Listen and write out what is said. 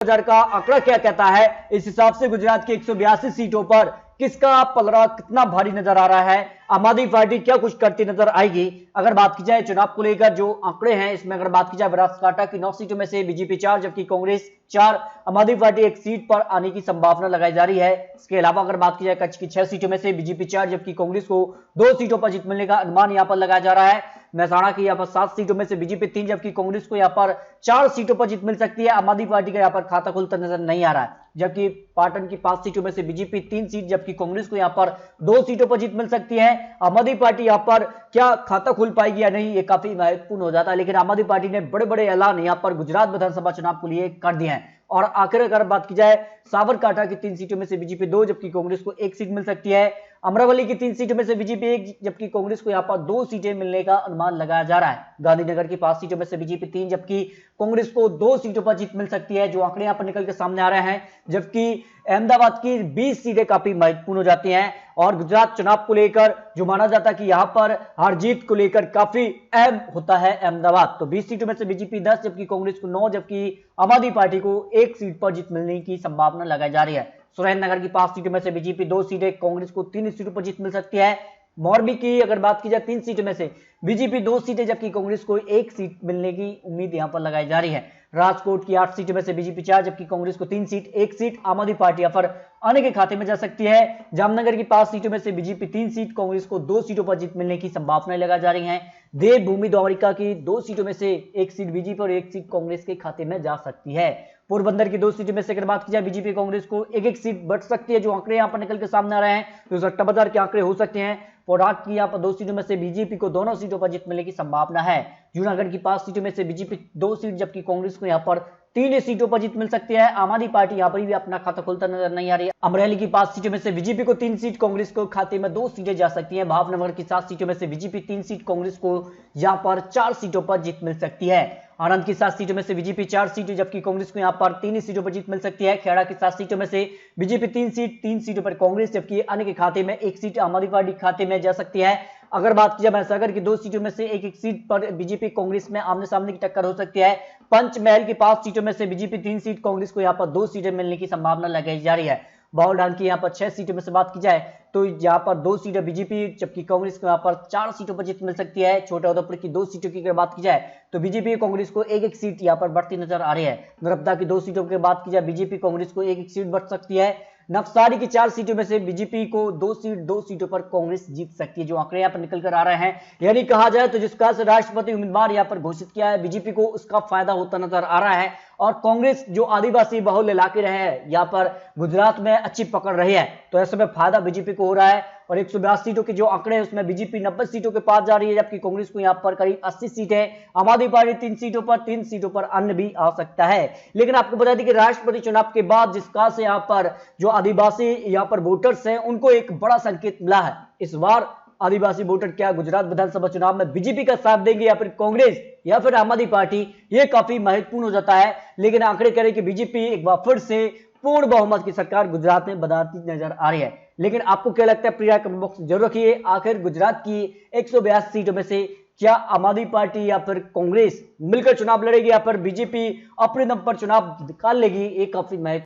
हजार का आंकड़ा क्या कहता है, इस हिसाब से गुजरात की 182 सीटों पर किसका पलड़ा कितना भारी नजर आ रहा है, आम आदमी पार्टी क्या कुछ करती नजर आएगी। अगर बात की जाए चुनाव को लेकर जो आंकड़े हैं, इसमें अगर बात की जाए बनासकांठा की 9 सीटों में से बीजेपी 4 जबकि कांग्रेस 4, आम आदमी पार्टी 1 सीट पर आने की संभावना लगाई जा रही है। इसके अलावा अगर बात की जाए कच्छ की 6 सीटों में से बीजेपी 4 जबकि कांग्रेस को 2 सीटों पर जीत मिलने का अनुमान यहां पर लगाया जा रहा है। महसाणा की यहां पर 7 सीटों में से बीजेपी 3 जबकि कांग्रेस को यहां पर 4 सीटों पर जीत मिल सकती है। आम आदमी पार्टी का यहां पर खाता खुलता नजर नहीं आ रहा है। जबकि पाटन की 5 सीटों में से बीजेपी 3 सीट जबकि कांग्रेस को यहां पर 2 सीटों पर जीत मिल सकती है। आम आदमी पार्टी यहां पर क्या खाता खुल पाएगी या नहीं, ये काफी महत्वपूर्ण हो जाता है। लेकिन आम आदमी पार्टी ने बड़े बड़े ऐलान यहां पर गुजरात विधानसभा चुनाव के लिए कर दिए हैं। और आखिर अगर बात की जाए साबरकांठा की 3 सीटों में से बीजेपी 2 जबकि कांग्रेस को 1 सीट मिल सकती है। अमरावली की 3 सीटों में से बीजेपी 1 जबकि कांग्रेस को यहां पर 2 सीटें मिलने का अनुमान लगाया जा रहा है। गांधीनगर की 5 सीटों में से बीजेपी 3 जबकि कांग्रेस को 2 सीटों पर जीत मिल सकती है, जो आंकड़े यहां पर निकल के सामने आ रहे हैं। जबकि अहमदाबाद की 20 सीटें काफी महत्वपूर्ण हो जाती हैं। और गुजरात चुनाव को लेकर जो माना जाता है कि यहां पर हार जीत को लेकर काफी अहम होता है अहमदाबाद। तो 20 सीटों में से बीजेपी 10 जबकि कांग्रेस को 9 जबकि आम आदमी पार्टी को 1 सीट पर जीत मिलने की संभावना लगाई जा रही है। सुरेंद्रनगर की 5 सीटों में से बीजेपी 2 सीटें, कांग्रेस को 3 सीटों पर जीत मिल सकती है। मोरबी की अगर बात की जाए 3 सीटों में से बीजेपी 2 सीटें जबकि कांग्रेस को 1 सीट मिलने की उम्मीद यहां पर लगाई जा रही है। राजकोट की 8 सीटों में से बीजेपी 4 जबकि कांग्रेस को 3 सीट, 1 सीट आम आदमी पार्टी यहां पर आने के खाते में जा सकती है। जामनगर की 5 सीटों में से बीजेपी 3 सीट, कांग्रेस को 2 सीटों पर जीत मिलने की संभावनाएं लगाई जा रही हैं। देवभूमि द्वारिका की 2 सीटों में से 1 सीट बीजेपी और 1 सीट कांग्रेस के खाते में जा सकती है। पोरबंदर की 2 सीटों में से अगर बात की जाए बीजेपी कांग्रेस को 1-1 सीट बढ़ सकती है, जो आंकड़े यहां पर निकल के सामने आ रहे हैं तो सट्टा बाजार के आंकड़े हो सकते हैं। पौराग की यहां पर 2 सीटों में से बीजेपी को दोनों सीटों पर जीत मिलने की संभावना है। जूनागढ़ की 5 सीटों में से बीजेपी 2 सीट जबकि कांग्रेस को यहां पर 3 सीटों पर जीत मिल सकती है। आम आदमी पार्टी यहां पर भी अपना खाता खोलता नजर नहीं आ रही है। अमरेली की 5 सीटों में से बीजेपी को 3 सीट, कांग्रेस को खाते में 2 सीटें जा सकती हैं। भावनगर की 7 सीटों में से बीजेपी 3 सीट, कांग्रेस को यहां पर 4 सीटों पर जीत मिल सकती है। आनंद की 7 सीटों में से बीजेपी 4 सीटें जबकि कांग्रेस को यहां पर 3 सीटों पर जीत मिल सकती है। खेड़ा की 7 सीटों में से बीजेपी 3 सीट, 3 सीटों पर कांग्रेस जबकि अन्य के खाते में 1 सीट आम आदमी पार्टी खाते में जा सकती है। अगर बात की जाए महसागर की 2 सीटों में से 1-1 सीट पर बीजेपी कांग्रेस में आमने सामने की टक्कर हो सकती है। पंचमहल की 5 सीटों में से बीजेपी 3 सीट, कांग्रेस को यहां पर 2 सीटें मिलने की संभावना लगाई जा रही है। बाउलडांग की यहां पर 6 सीटों में से बात की जाए तो यहां पर 2 सीटें बीजेपी जबकि कांग्रेस को यहां पर 4 सीटों पर जीत मिल सकती है। छोटा उदयपुर की 2 सीटों की अगर बात की जाए तो बीजेपी कांग्रेस को 1-1 सीट यहां पर बढ़ती नजर आ रही है। नर्मदा की 2 सीटों की बात की जाए बीजेपी कांग्रेस को 1-1 सीट बढ़ सकती है। नवसारी की 4 सीटों में से बीजेपी को 2 सीटों पर कांग्रेस जीत सकती है, जो आंकड़े यहां पर निकल कर आ रहे हैं। यानी कहा जाए तो जिसका राष्ट्रपति उम्मीदवार यहां पर घोषित किया है, बीजेपी को उसका फायदा होता नजर आ रहा है। और कांग्रेस जो आदिवासी बहुल इलाके रहे हैं यहां पर गुजरात में अच्छी पकड़ रही है, तो ऐसे में फायदा बीजेपी को हो रहा है। और 182 सीटों के जो आंकड़े हैं उसमें बीजेपी 90 सीटों के पास जा रही है, जबकि कांग्रेस को यहां पर करीब 80 सीटें, आम आदमी पार्टी 3 सीटों पर, 3 सीटों पर अन्य भी आ सकता है। लेकिन आपको बता दें कि राष्ट्रपति चुनाव के बाद जिस प्रकार से यहां पर जो आदिवासी यहां पर वोटर्स हैं उनको एक बड़ा संकेत मिला है। इस बार आदिवासी वोटर क्या गुजरात विधानसभा चुनाव में बीजेपी का साथ देंगे या फिर कांग्रेस या फिर आम आदमी पार्टी, ये काफी महत्वपूर्ण हो जाता है। लेकिन आंकड़े कह रहे कि बीजेपी एक बार फिर से पूर्ण बहुमत की सरकार गुजरात में बनाती नजर आ रही है। लेकिन आपको क्या लगता है, प्रिया कमेंट बॉक्स जरूर रखिए। आखिर गुजरात की 182 सीटों में से क्या आम आदमी पार्टी या फिर कांग्रेस मिलकर चुनाव लड़ेगी या फिर बीजेपी अपने दम पर चुनाव निकाल लेगी, ये काफी महत्वपूर्ण